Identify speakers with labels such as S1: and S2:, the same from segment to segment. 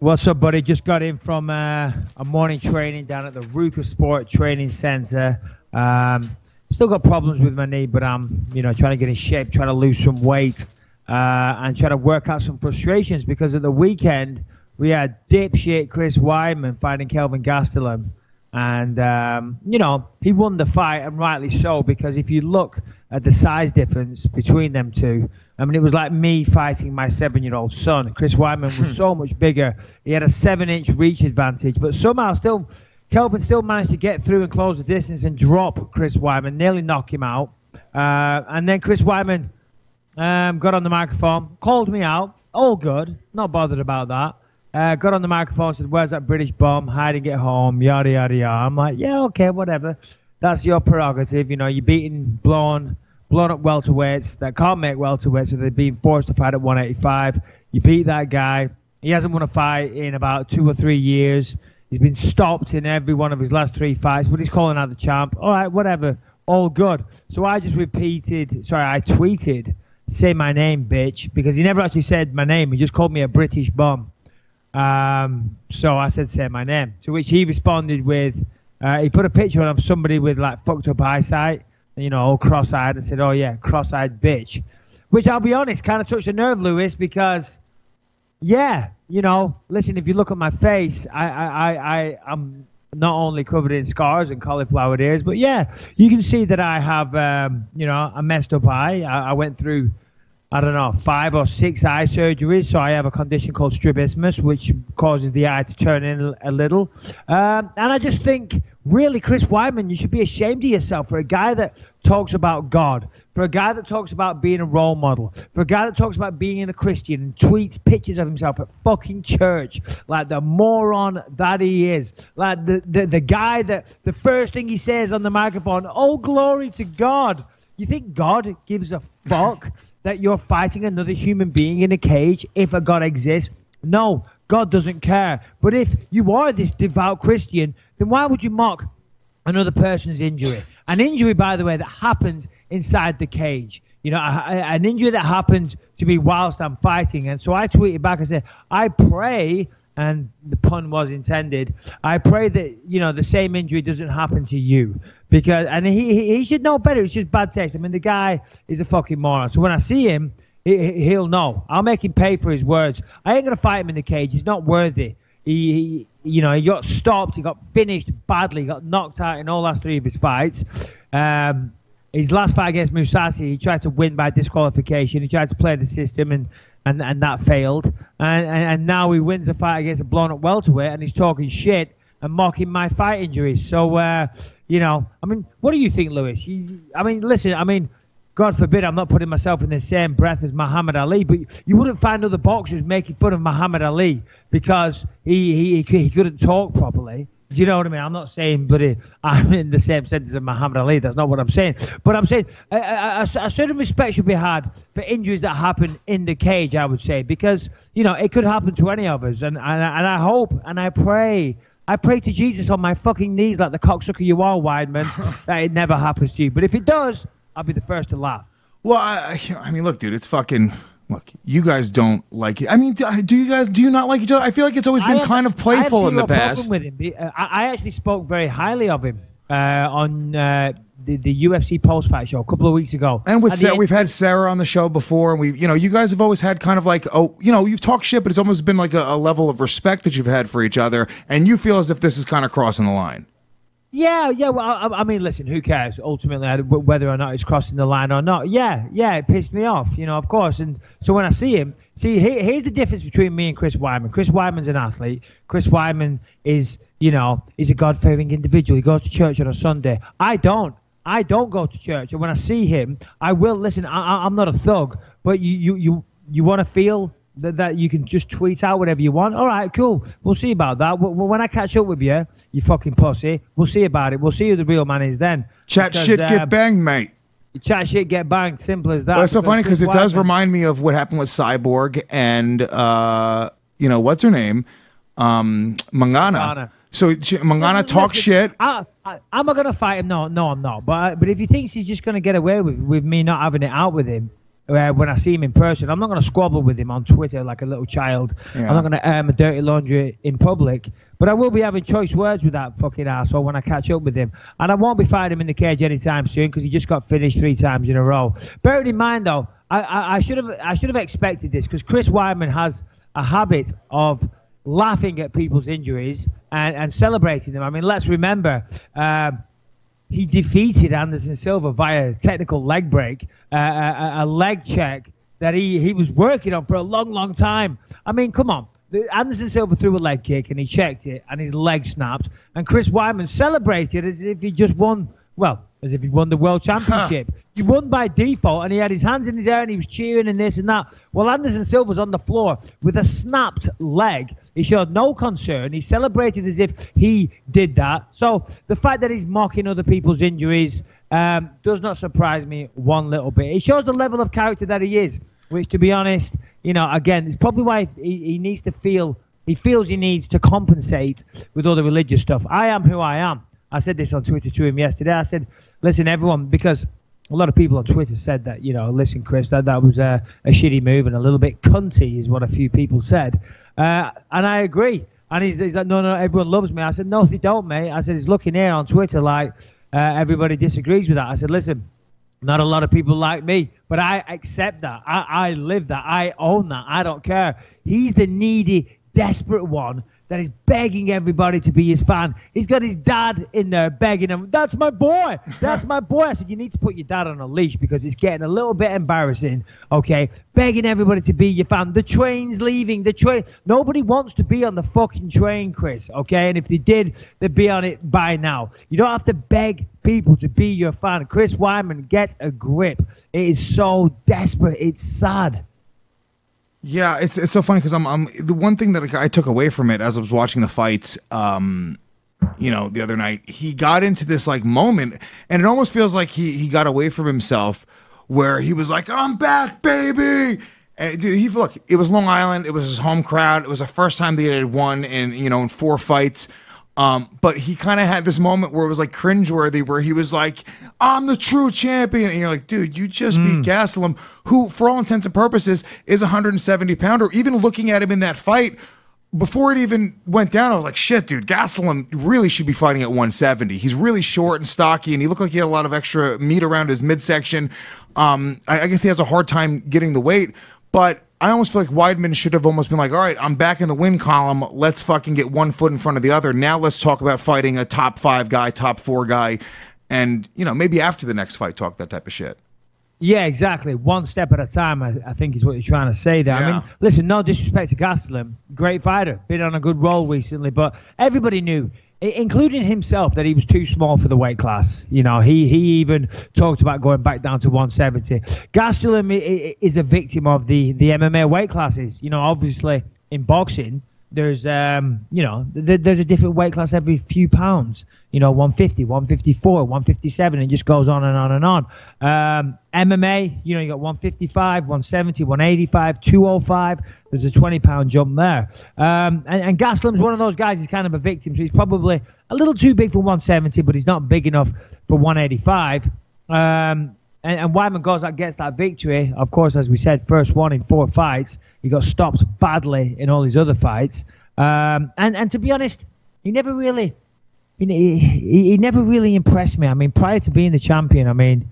S1: What's up, buddy? Just got in from a morning training down at the Ruka Sport Training Center. Still got problems with my knee, but I'm, trying to get in shape, trying to lose some weight, and trying to work out some frustrations because at the weekend we had dipshit Chris Weidman fighting Kelvin Gastelum. And, he won the fight, and rightly so, because if you look at the size difference between them two, I mean, it was like me fighting my 7-year-old son. Chris Weidman was so much bigger. He had a 7-inch reach advantage, but somehow Kelvin still managed to get through and close the distance and drop Chris Weidman, nearly knock him out. And then Chris Weidman got on the microphone, called me out, all good, not bothered about that. Got on the microphone, said, "Where's that British bum? Hiding at home, yada, yada, yada." I'm like, yeah, okay, whatever. That's your prerogative. You're beating blown up welterweights that can't make welterweights, so they're being forced to fight at 185. You beat that guy. He hasn't won a fight in about 2 or 3 years. He's been stopped in every one of his last 3 fights, but he's calling out the champ. All right, whatever, all good. So I just I tweeted, "Say my name, bitch," because he never actually said my name. He just called me a British bum. So I said, "Say my name," to which he responded with, he put a picture of somebody with like fucked up eyesight, all cross-eyed, and said, "Oh yeah, cross-eyed bitch," which I'll be honest, kind of touched a nerve, Lewis, because yeah, listen, if you look at my face, I'm not only covered in scars and cauliflower ears, but yeah, you can see that I have, a messed up eye. I went through, I don't know, 5 or 6 eye surgeries. So I have a condition called strabismus, which causes the eye to turn in a little. And I just think, really, Chris Weidman, you should be ashamed of yourself for a guy that talks about God, for a guy that talks about being a role model, for a guy that talks about being a Christian and tweets pictures of himself at fucking church, like the moron that he is, like the guy that the first thing he says on the microphone, "Oh, glory to God." You think God gives a fuck that you're fighting another human being in a cage if a God exists? No, God doesn't care. But if you are this devout Christian, then why would you mock another person's injury? An injury, by the way, that happened inside the cage. An injury that happened to me whilst I'm fighting. And so I tweeted back and said, I pray, and the pun was intended, I pray that, the same injury doesn't happen to you. And he should know better. It's just bad taste. I mean, the guy is a fucking moron. So when I see him, he'll know. I'll make him pay for his words. I ain't going to fight him in the cage. He's not worthy. He got stopped. He got finished badly. He got knocked out in all last 3 of his fights. His last fight against Mousasi, he tried to win by disqualification. He tried to play the system, and that failed. And now he wins a fight against a blown-up welterweight, and he's talking shit and mocking my fight injuries. So, what do you think, Lewis? Listen, God forbid I'm not putting myself in the same breath as Muhammad Ali, but you wouldn't find other boxers making fun of Muhammad Ali because he couldn't talk properly. Do you know what I mean? I'm not saying, but I'm in the same sentence as Muhammad Ali. That's not what I'm saying. But I'm saying a certain respect should be had for injuries that happen in the cage, I would say, because, it could happen to any of us. And I hope and I pray to Jesus on my fucking knees like the cocksucker you are, Weidman, that it never happens to you. But if it does, I'll be the first to laugh.
S2: Well, I mean, look, dude, it's fucking... Look, you guys don't like it. I mean, do you not like each other? I feel like it's always been kind of playful in the past.
S1: With him. I actually spoke very highly of him on the UFC post-fight show a couple of weeks ago.
S2: And with Sarah, we've had Sarah on the show before, and you guys have always had kind of like, you've talked shit, but it's almost been like a level of respect that you've had for each other, and you feel as if this is kind of crossing the line.
S1: Yeah. Well, I mean, listen, who cares ultimately whether or not it's crossing the line or not? Yeah, it pissed me off, of course. And so when I see him, here's the difference between me and Chris Weidman. Chris Weidman's an athlete. Chris Weidman is, he's a God-fearing individual. He goes to church on a Sunday. I don't go to church. And when I see him, I will listen. I'm not a thug, but you want to feel that you can just tweet out whatever you want. All right, cool. We'll see about that. When I catch up with you, you fucking pussy, we'll see about it. We'll see who the real man is then.
S2: Chat shit, get banged, mate.
S1: Chat shit, get banged. Simple as that.
S2: Well, it's so funny because it does remind me of what happened with Cyborg and, what's her name? Mangana. So Mangana talks shit.
S1: Am I going to fight him? No, I'm not. But if he thinks he's just going to get away with me not having it out with him, when I see him in person. I'm not going to squabble with him on Twitter like a little child. Yeah. I'm not going to air my dirty laundry in public. But I will be having choice words with that fucking asshole when I catch up with him. And I won't be fighting him in the cage anytime soon because he just got finished 3 times in a row. Bearing in mind, though, I should have expected this because Chris Weidman has a habit of laughing at people's injuries and celebrating them. I mean, let's remember, he defeated Anderson Silva via a technical leg break, a leg check that he was working on for a long, long time. I mean, come on. Anderson Silva threw a leg kick and he checked it and his leg snapped. And Chris Weidman celebrated as if he just won, well, as if he won the world championship. He won by default and he had his hands in his air and he was cheering and this and that. Well, Anderson Silva's on the floor with a snapped leg. He showed no concern. He celebrated as if he did that. So the fact that he's mocking other people's injuries does not surprise me one little bit. It shows the level of character that he is, which, to be honest, you know, again, it's probably why he needs to feel, he feels he needs to compensate with all the religious stuff. I am who I am. I said this on Twitter to him yesterday. I said, listen, everyone, because a lot of people on Twitter said that, you know, listen, Chris, that was a shitty move and a little bit cunty is what a few people said. And I agree. And he's like, no, everyone loves me. I said, no, they don't, mate. I said, he's looking here on Twitter like everybody disagrees with that. I said, listen, not a lot of people like me, but I accept that. I live that. I own that. I don't care. He's the needy, desperate one that is begging everybody to be his fan. He's got his dad in there begging him, that's my boy, that's my boy. I said, you need to put your dad on a leash because it's getting a little bit embarrassing, okay? Begging everybody to be your fan. The train's leaving, the train. Nobody wants to be on the fucking train, Chris, okay? And if they did, they'd be on it by now. You don't have to beg people to be your fan. Chris Weidman, get a grip. It is so desperate. It's sad.
S2: Yeah, it's so funny because I'm the one thing that I took away from it as I was watching the fights, you know, the other night, he got into this like moment, and it almost feels like he got away from himself, where he was like, "I'm back, baby." And dude, look, it was Long Island, it was his home crowd, it was the first time they had won in 4 fights. But he kind of had this moment where it was like cringeworthy, where he was like, I'm the true champion. And you're like, dude, you just beat Gastelum, who for all intents and purposes is a 170-pounder. Even looking at him in that fight, before it even went down, I was like, shit, dude, Gastelum really should be fighting at 170. He's really short and stocky, and he looked like he had a lot of extra meat around his midsection. I guess he has a hard time getting the weight, but I almost feel like Weidman should have almost been like, all right, I'm back in the win column. Let's fucking get one foot in front of the other. Now let's talk about fighting a top 5 guy, top 4 guy. And, you know, maybe after the next fight, talk that type of shit.
S1: Yeah, exactly. One step at a time, I think is what you're trying to say there. Yeah. I mean, listen, no disrespect to Gastelum. Great fighter. Been on a good roll recently. But everybody knew, including himself, that he was too small for the weight class. You know, he even talked about going back down to 170. Gastelum is a victim of the MMA weight classes. You know, obviously in boxing, there's there's a different weight class every few pounds. You know, 150, 154, 157, it just goes on and on and on. MMA, you know, you got 155, 170, 185, 205. There's a 20-pound jump there. And Gastelum's one of those guys. He's kind of a victim, so he's probably a little too big for 170, but he's not big enough for 185. And Weidman goes out, gets that victory. Of course, as we said, first one in 4 fights. He got stopped badly in all his other fights. And to be honest, he never really impressed me. I mean, prior to being the champion, I mean,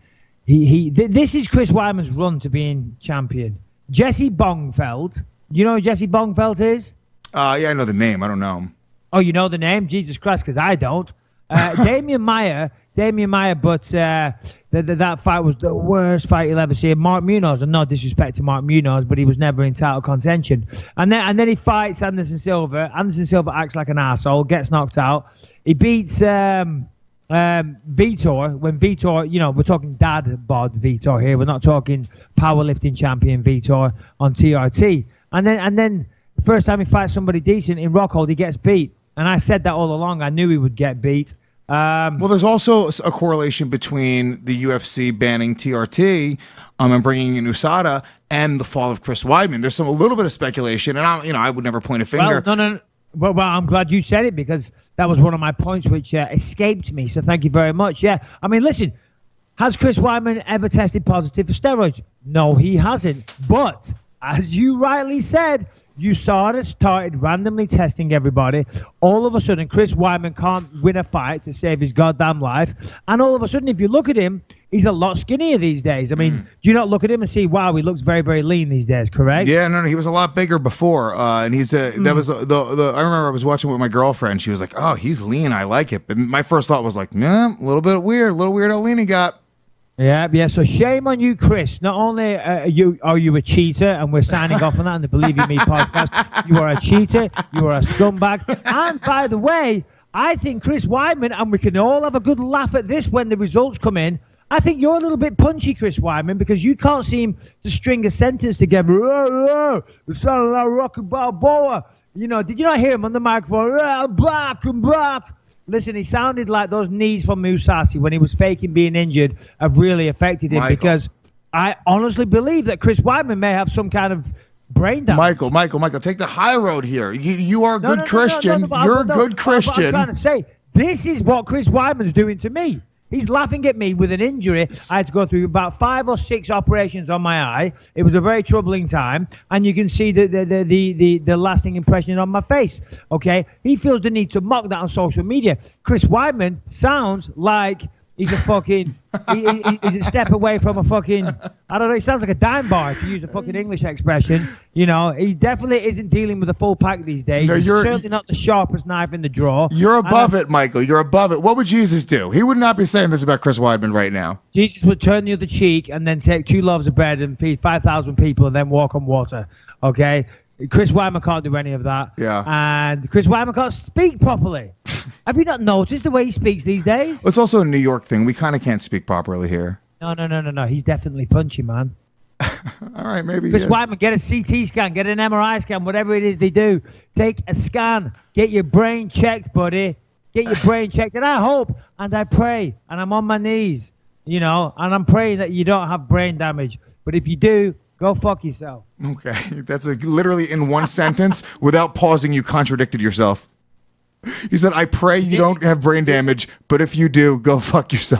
S1: this is Chris Weidman's run to being champion. Jesse Bongfeld. You know who Jesse Bongfeld is?
S2: Yeah, I know the name. I don't know him.
S1: Oh, you know the name? Jesus Christ, because I don't. Damian Maia, but that fight was the worst fight you'll ever see. Mark Munoz, and no disrespect to Mark Munoz, but he was never in title contention. And then he fights Anderson Silva. Anderson Silva acts like an asshole, gets knocked out. He beats Vitor, when Vitor, you know, we're talking dad bod Vitor here. We're not talking powerlifting champion Vitor on TRT. And then the first time he fights somebody decent in Rockhold, he gets beat. And I said that all along. I knew he would get beat.
S2: Well, there's also a correlation between the UFC banning TRT and bringing in USADA and the fall of Chris Weidman. There's a little bit of speculation, and I would never point a finger.
S1: Well, no. Well, I'm glad you said it, because that was one of my points which escaped me. So thank you very much. Yeah, I mean, listen, Has Chris Weidman ever tested positive for steroids? No, he hasn't. But as you rightly said, USADA started randomly testing everybody. All of a sudden, Chris Weidman can't win a fight to save his goddamn life. And all of a sudden, if you look at him, he's a lot skinnier these days. I mean, do you not look at him and see, wow, he looks very, very lean these days, correct?
S2: Yeah, no, he was a lot bigger before. And he's that was I remember I was watching with my girlfriend. She was like, oh, he's lean. I like it. And my first thought was like, nah, a little bit weird. A little weird how lean he got.
S1: Yeah. So shame on you, Chris. Not only are you a cheater, and we're signing off on that in the Believe You Me podcast, you are a cheater, you are a scumbag. And by the way, I think Chris Weidman, and we can all have a good laugh at this when the results come in, I think you're a little bit punchy, Chris Weidman, because you can't seem to string a sentence together. It sounded like Rocky Balboa. You know, did you not hear him on the microphone? Black and black. Listen, he sounded like those knees from Musashi when he was faking being injured have really affected him, because I honestly believe that Chris Weidman may have some kind of brain damage.
S2: Michael, take the high road here. You are a good Christian. You're a good Christian.
S1: I'm trying to say, this is what Chris Weidman's doing to me. He's laughing at me with an injury. I had to go through about 5 or 6 operations on my eye. It was a very troubling time, and you can see the lasting impression on my face. Okay, he feels the need to mock that on social media. Chris Weidman sounds like he's a fucking. He's a step away from a fucking. I don't know. He sounds like a dime bar, to use a fucking English expression. You know, he definitely isn't dealing with a full pack these days. No, you're certainly not the sharpest knife in the drawer.
S2: You're above it, Michael. You're above it. What would Jesus do? He would not be saying this about Chris Weidman right now.
S1: Jesus would turn the other cheek and then take 2 loaves of bread and feed 5,000 people and then walk on water. Okay. Chris Weidman can't do any of that.
S2: Yeah.
S1: And Chris Weidman can't speak properly. Have you not noticed the way he speaks these days?
S2: It's also a New York thing. We kind of can't speak properly here.
S1: No. He's definitely punchy, man.
S2: All right, maybe
S1: Chris Weidman, get a CT scan, get an MRI scan, whatever it is they do. Take a scan. Get your brain checked, buddy. Get your brain checked. And I hope and I pray and I'm on my knees, you know, and I'm praying that you don't have brain damage. But if you do, go fuck yourself.
S2: Okay. That's literally in one sentence. Without pausing, you contradicted yourself. You said, I pray you don't have brain damage, but if you do, go fuck yourself.